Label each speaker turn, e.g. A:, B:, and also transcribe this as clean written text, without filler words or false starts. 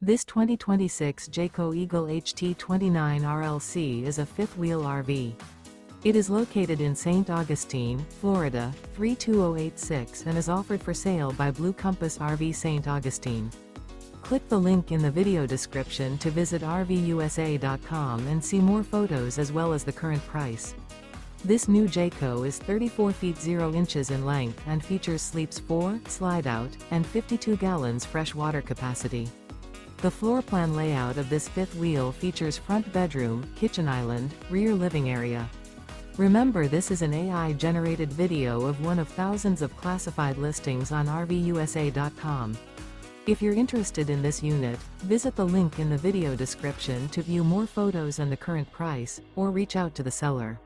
A: This 2026 Jayco Eagle HT 29 RLC is a fifth-wheel RV. It is located in St. Augustine, Florida, 32086 and is offered for sale by Blue Compass RV St. Augustine. Click the link in the video description to visit RVUSA.com and see more photos as well as the current price. This new Jayco is 34 feet 0 inches in length and features sleeps 4, Slideout, and 52 gallons fresh water capacity. The floor plan layout of this fifth wheel features front bedroom, kitchen island, rear living area. Remember, this is an AI-generated video of one of thousands of classified listings on RVUSA.com. If you're interested in this unit, visit the link in the video description to view more photos and the current price, or reach out to the seller.